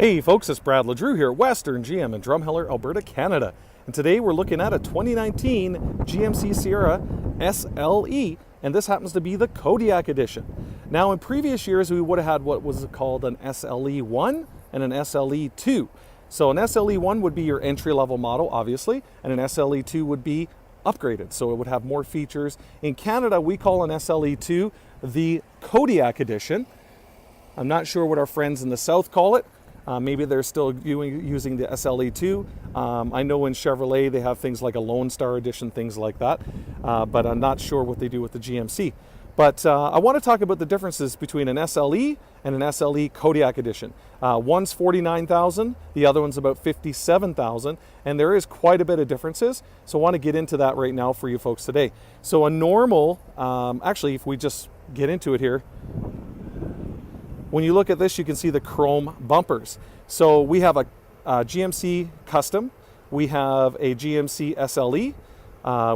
Hey folks, it's Brad LeDrew here at Western GM in Drumheller, Alberta, Canada. And today we're looking at a 2019 GMC Sierra SLE, and this happens to be the Kodiak Edition. Now in previous years we would have had what was called an SLE 1 and an SLE 2. So an SLE 1 would be your entry-level model, obviously, and an SLE 2 would be upgraded, so it would have more features. In Canada, we call an SLE 2 the Kodiak Edition. I'm not sure what our friends in the South call it. Maybe they're still using the SLE 2. I know in Chevrolet they have things like a Lone Star Edition, things like that, but I'm not sure what they do with the GMC. But I want to talk about the differences between an SLE and an SLE Kodiak Edition. One's $49,000, the other one's about $57,000, and there is quite a bit of differences. So I want to get into that right now for you folks today. So a normal, actually if we just get into it here, when you look at this, you can see the chrome bumpers. So we have a GMC Custom, we have a GMC SLE,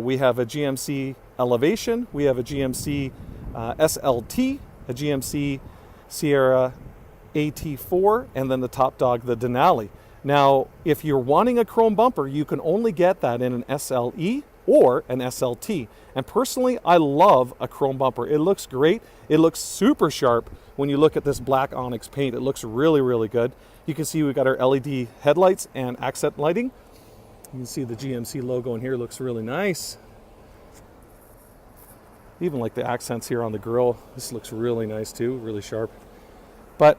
we have a GMC Elevation, we have a GMC SLT, a GMC Sierra AT4, and then the top dog, the Denali. Now, if you're wanting a chrome bumper, you can only get that in an SLE or an SLT. And personally, I love a chrome bumper. It looks great. It looks super sharp. When you look at this black onyx paint, it looks really, really good. You can see we've got our LED headlights and accent lighting. You can see the GMC logo in here, looks really nice. Even like the accents here on the grille, this looks really nice too, really sharp. But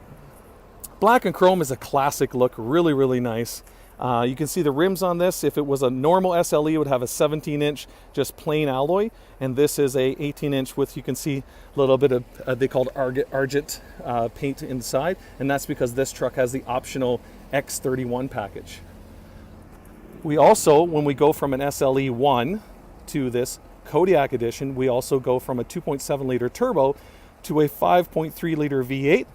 black and chrome is a classic look, really, really nice. You can see the rims on this. If it was a normal SLE, it would have a 17-inch just plain alloy, and this is a 18-inch with, you can see a little bit of, they called Argent paint inside, and that's because this truck has the optional X31 package. We also, when we go from an SLE 1 to this Kodiak Edition, we also go from a 2.7 liter turbo to a 5.3 liter V8.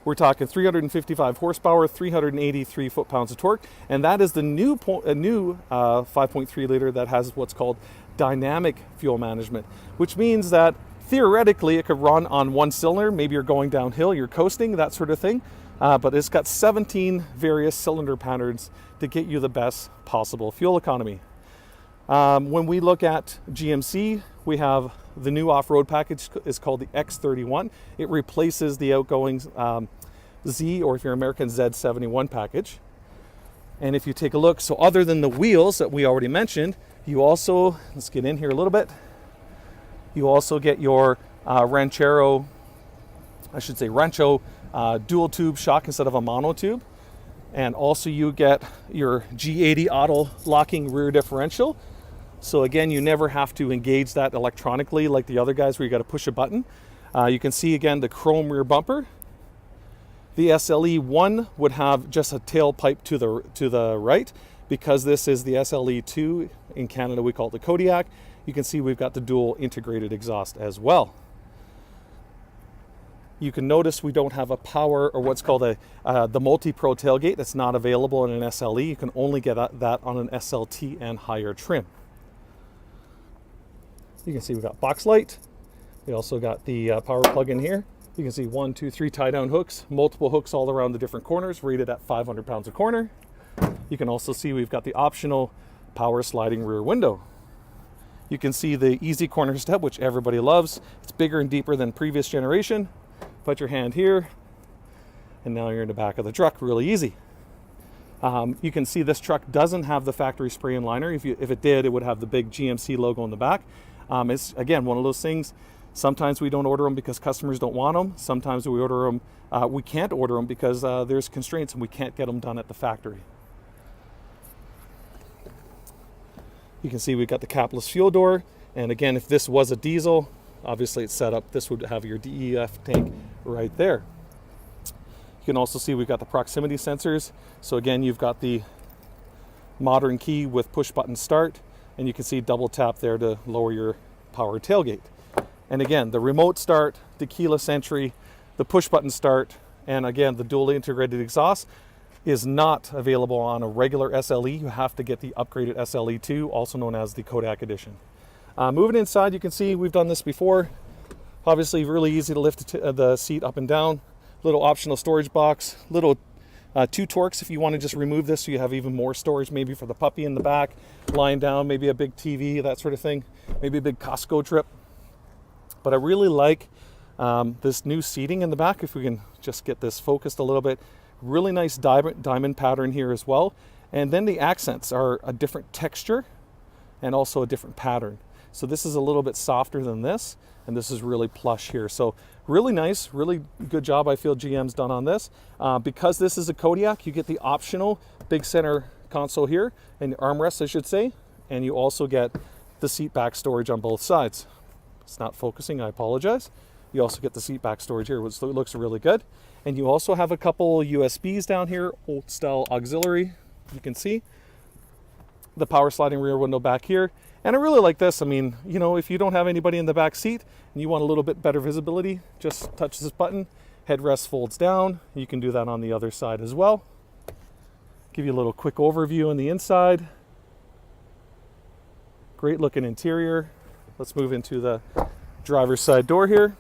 We're talking 355 horsepower, 383 foot-pounds of torque, and that is the new 5.3 liter that has what's called dynamic fuel management, which means that theoretically it could run on one cylinder. Maybe you're going downhill, you're coasting, that sort of thing, but it's got 17 various cylinder patterns to get you the best possible fuel economy. When we look at GMC, we have the new off-road package is called the X31. It replaces the outgoing Z, or if you're American, Z71 package. And if you take a look, so other than the wheels that we already mentioned, you also, let's get in here a little bit, you also get your Rancho dual tube shock instead of a mono tube. And also you get your G80 auto locking rear differential. So again, you never have to engage that electronically like the other guys where you got to push a button. You can see again the chrome rear bumper. The SLE 1 would have just a tailpipe to the right. Because this is the SLE 2, in Canada we call it the Kodiak, you can see we've got the dual integrated exhaust as well. You can notice we don't have a power, or what's called the multi-pro tailgate. That's not available in an SLE. You can only get that on an SLT and higher trim. You can see we've got box light. We also got the power plug in here. You can see 1, 2, 3 tie-down hooks, multiple hooks all around the different corners, rated at 500 pounds a corner. You can also see we've got the optional power sliding rear window. You can see the easy corner step, which everybody loves. It's bigger and deeper than previous generation. Put your hand here, and now you're in the back of the truck, really easy. You can see this truck doesn't have the factory spray and liner. If it did, it would have the big GMC logo on the back. It's, again, one of those things, sometimes we don't order them because customers don't want them. Sometimes we order them, we can't order them because there's constraints and we can't get them done at the factory. You can see we've got the capless fuel door. And again, if this was a diesel, obviously it's set up, this would have your DEF tank right there. You can also see we've got the proximity sensors. So again, you've got the modern key with push button start, and you can see double tap there to lower your power tailgate. And again, the remote start, the keyless entry, the push button start, and again, the dual integrated exhaust is not available on a regular SLE. You have to get the upgraded SLE 2, also known as the Kodiak Edition. Moving inside, you can see we've done this before. Obviously really easy to lift the seat up and down. Little optional storage box, little 2 Torques if you want to just remove this so you have even more storage, maybe for the puppy in the back, lying down, maybe a big TV, that sort of thing, maybe a big Costco trip. But I really like this new seating in the back. If we can just get this focused a little bit, really nice diamond pattern here as well. And then the accents are a different texture and also a different pattern. So this is a little bit softer than this, and this is really plush here. So really nice, really good job I feel GM's done on this. Because this is a Kodiak, you get the optional big center console here, and armrest I should say, and you also get the seat back storage on both sides. It's not focusing, I apologize. You also get the seat back storage here, which looks really good. And you also have a couple USBs down here, old style auxiliary, you can see. The power sliding rear window back here. And I really like this. I mean, you know, if you don't have anybody in the back seat and you want a little bit better visibility, just touch this button, headrest folds down. You can do that on the other side as well. Give you a little quick overview on the inside. Great looking interior. Let's move into the driver's side door here.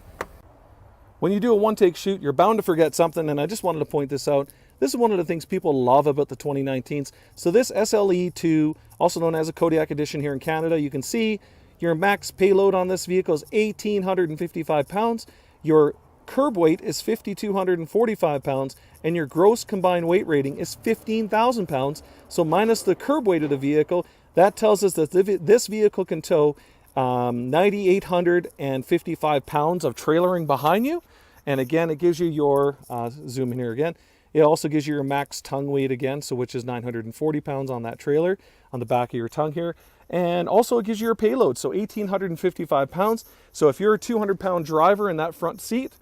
When you do a one-take shoot, you're bound to forget something, and I just wanted to point this out. This is one of the things people love about the 2019s. So this SLE 2, also known as a Kodiak Edition here in Canada, you can see your max payload on this vehicle is 1,855 pounds. Your curb weight is 5,245 pounds, and your gross combined weight rating is 15,000 pounds. So minus the curb weight of the vehicle, that tells us that this vehicle can tow 9,855 pounds of trailering behind you. And again, it gives you your, zoom in here again, it also gives you your max tongue weight again, so which is 940 pounds on that trailer, on the back of your tongue here. And also it gives you your payload, so 1,855 pounds. So if you're a 200-pound driver in that front seat,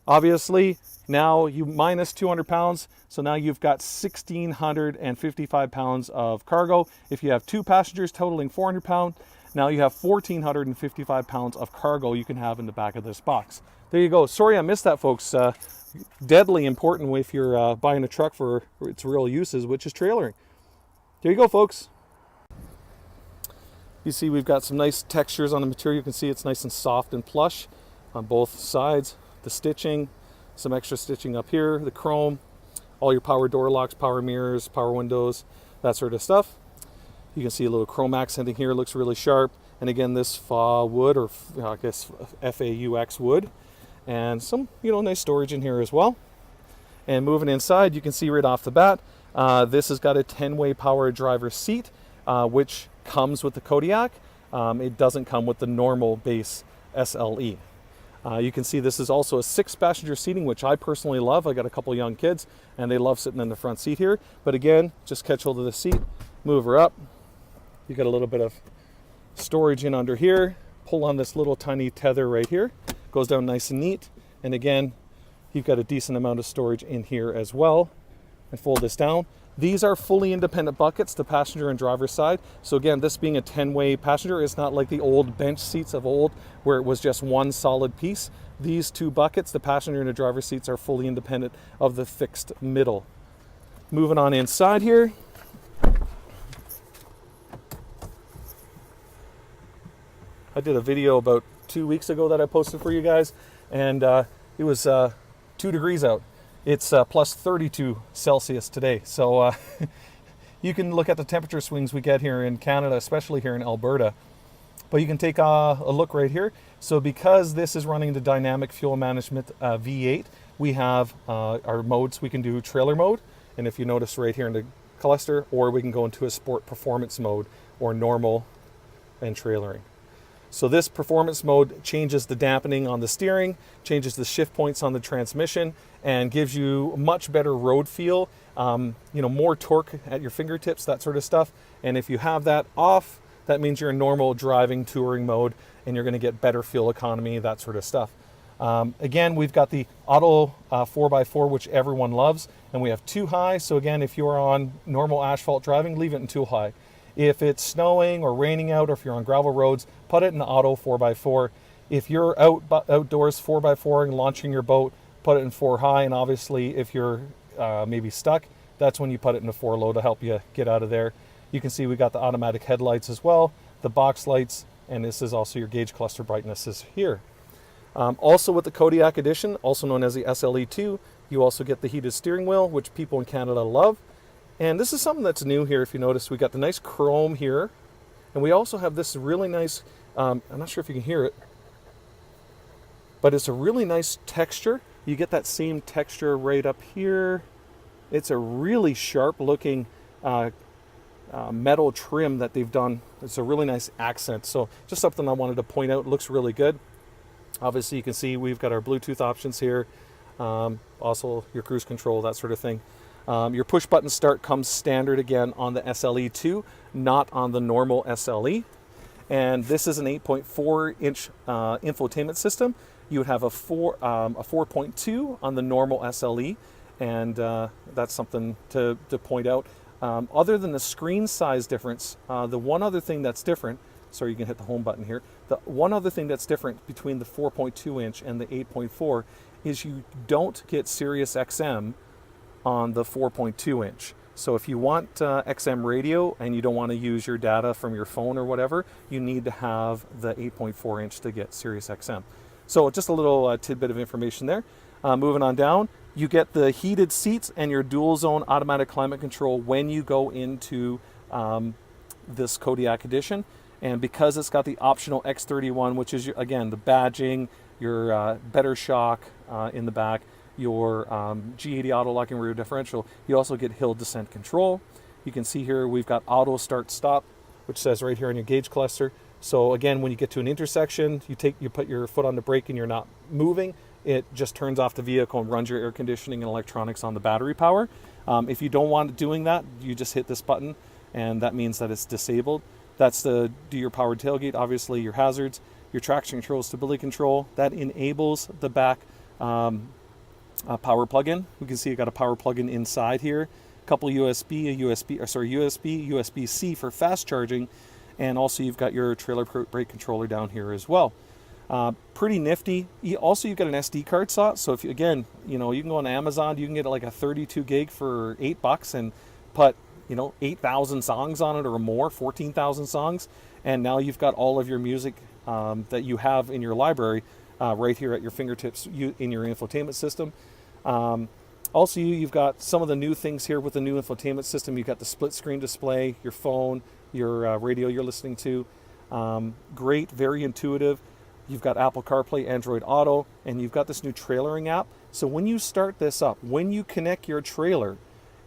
obviously now you minus 200 pounds, so now you've got 1,655 pounds of cargo. If you have 2 passengers totaling 400 pounds, now you have 1,455 pounds of cargo you can have in the back of this box. There you go. Sorry I missed that, folks. Deadly important if you're buying a truck for its real uses, which is trailering. There you go, folks. You see we've got some nice textures on the material. You can see it's nice and soft and plush on both sides. The stitching, some extra stitching up here, the chrome, all your power door locks, power mirrors, power windows, that sort of stuff. You can see a little chrome accenting here, looks really sharp. And again, this FA wood, or I guess FAUX wood. And some, you know, nice storage in here as well. And moving inside, you can see right off the bat, this has got a 10-way power driver seat, which comes with the Kodiak. It doesn't come with the normal base SLE. You can see this is also a 6-passenger seating, which I personally love. I got a couple young kids, and they love sitting in the front seat here. But again, just catch hold of the seat, move her up. You got a little bit of storage in under here. Pull on this little tiny tether right here. Goes down nice and neat. And again, you've got a decent amount of storage in here as well. And fold this down. These are fully independent buckets, the passenger and driver side. So again, this being a 10-way passenger, it's not like the old bench seats of old where it was just one solid piece. These 2 buckets, the passenger and the driver seats, are fully independent of the fixed middle. Moving on inside here. I did a video about 2 weeks ago that I posted for you guys, and it was 2 degrees out. It's plus 32 Celsius today. So you can look at the temperature swings we get here in Canada, especially here in Alberta. But you can take a look right here. So because this is running the dynamic fuel management V8, we have our modes. We can do trailer mode, and if you notice right here in the cluster, or we can go into a sport performance mode, or normal and trailering. So this performance mode changes the dampening on the steering, changes the shift points on the transmission, and gives you much better road feel, you know, more torque at your fingertips, that sort of stuff. And if you have that off, that means you're in normal driving, touring mode, and you're going to get better fuel economy, that sort of stuff. Again, we've got the auto 4x4, which everyone loves, and we have 2 high. So again, if you're on normal asphalt driving, leave it in 2 high. If it's snowing or raining out, or if you're on gravel roads, put it in auto 4x4. If you're outdoors 4x4 and launching your boat, put it in 4 high. And obviously, if you're maybe stuck, that's when you put it in a 4 low to help you get out of there. You can see we got the automatic headlights as well, the box lights, and this is also your gauge cluster brightness is here. Also with the Kodiak Edition, also known as the SLE 2, You also get the heated steering wheel, which people in Canada love. And this is something that's new here. If you notice, we got the nice chrome here. And we also have this really nice, I'm not sure if you can hear it, but it's a really nice texture. You get that same texture right up here. It's a really sharp looking metal trim that they've done. It's a really nice accent. So just something I wanted to point out. It looks really good. Obviously you can see we've got our Bluetooth options here. Also your cruise control, that sort of thing. Your push button start comes standard again on the SLE2, not on the normal SLE. And this is an 8.4 inch infotainment system. You would have a 4.2 on the normal SLE, and that's something to point out. Other than the screen size difference, the one other thing that's different, sorry, you can hit the home button here. The one other thing that's different between the 4.2 inch and the 8.4 is you don't get Sirius Xm on the 4.2 inch. So if you want XM radio and you don't want to use your data from your phone or whatever, you need to have the 8.4 inch to get Sirius XM. So just a little tidbit of information there. Moving on down, you get the heated seats and your dual zone automatic climate control when you go into this Kodiak Edition. And because it's got the optional X31, which is, again, the badging, your better shock in the back, your G80 auto locking rear differential, you also get hill descent control. You can see here we've got auto start stop, which says right here on your gauge cluster. So again, when you get to an intersection, you put your foot on the brake and you're not moving, it just turns off the vehicle and runs your air conditioning and electronics on the battery power. If you don't want it doing that, you just hit this button and that means that it's disabled. That's the do your powered tailgate, obviously your hazards, your traction control, stability control. That enables the back power plug-in. We can see you got a power plug-in inside here. A couple USB, USB-C for fast charging, and also you've got your trailer brake controller down here as well. Pretty nifty. Also, you've got an SD card slot. So if you, again, you can go on Amazon, you can get like a 32 gig for $8 and put 8,000 songs on it or more, 14,000 songs, and now you've got all of your music that you have in your library right here at your fingertips in your infotainment system. Also, you've got some of the new things here with the new infotainment system. You've got the split screen display, your phone, your radio you're listening to. Great, very intuitive. You've got Apple CarPlay, Android Auto, and you've got this new trailering app. So when you start this up, when you connect your trailer,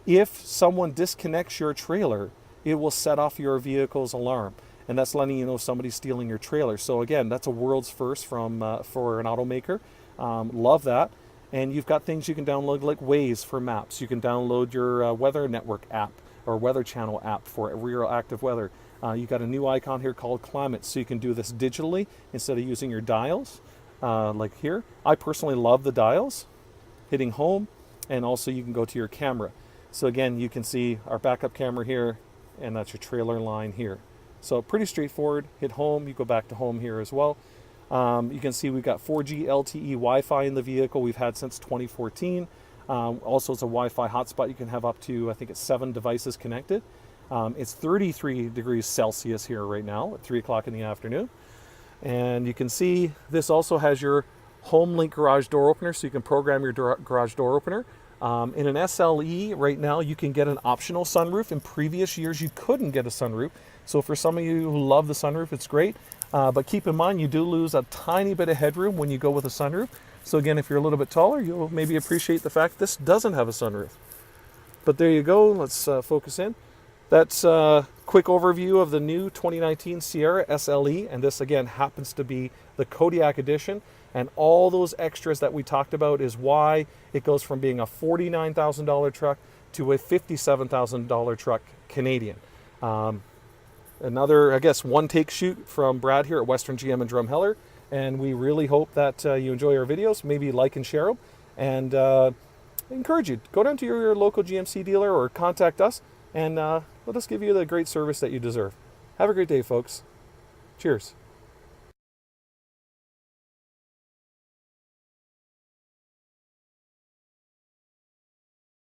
if someone disconnects your trailer, it will set off your vehicle's alarm. And that's letting you know somebody's stealing your trailer. So again, that's a world's first for an automaker. Love that. And you've got things you can download like Waze for maps. You can download your Weather Network app or Weather Channel app for real active weather. You've got a new icon here called Climate, so you can do this digitally instead of using your dials like here. I personally love the dials. Hitting home, and also you can go to your camera. So again, you can see our backup camera here, and that's your trailer line here. So pretty straightforward. Hit home, you go back to home here as well. You can see we've got 4G LTE Wi-Fi in the vehicle. We've had since 2014. Also, it's a Wi-Fi hotspot. You can have up to, I think it's 7 devices connected. It's 33 degrees Celsius here right now at 3 o'clock in the afternoon. And you can see this also has your Home Link garage door opener, so you can program your garage door opener. In an SLE right now, you can get an optional sunroof. In previous years, you couldn't get a sunroof. So for some of you who love the sunroof, it's great. But keep in mind, you do lose a tiny bit of headroom when you go with a sunroof. So again, if you're a little bit taller, you'll maybe appreciate the fact this doesn't have a sunroof. But there you go. Let's focus in. That's a quick overview of the new 2019 Sierra SLE. And this, again, happens to be the Kodiak Edition. And all those extras that we talked about is why it goes from being a $49,000 truck to a $57,000 truck Canadian. Another, I guess, one-take shoot from Brad here at Western GM in Drumheller. And we really hope that you enjoy our videos. Maybe like and share them. And I encourage you, go down to your local GMC dealer or contact us and let us give you the great service that you deserve. Have a great day, folks. Cheers.